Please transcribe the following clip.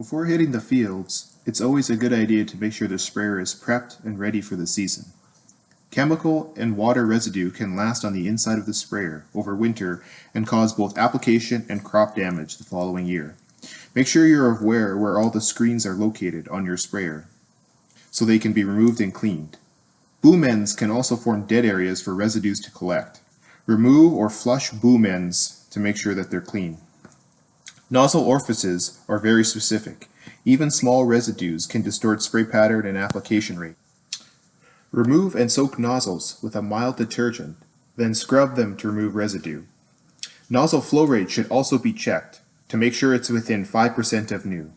Before hitting the fields, it's always a good idea to make sure the sprayer is prepped and ready for the season. Chemical and water residue can last on the inside of the sprayer over winter and cause both application and crop damage the following year. Make sure you're aware where all the screens are located on your sprayer so they can be removed and cleaned. Boom ends can also form dead areas for residues to collect. Remove or flush boom ends to make sure that they're clean. Nozzle orifices are very specific. Even small residues can distort spray pattern and application rate. Remove and soak nozzles with a mild detergent, then scrub them to remove residue. Nozzle flow rate should also be checked to make sure it's within 5% of new.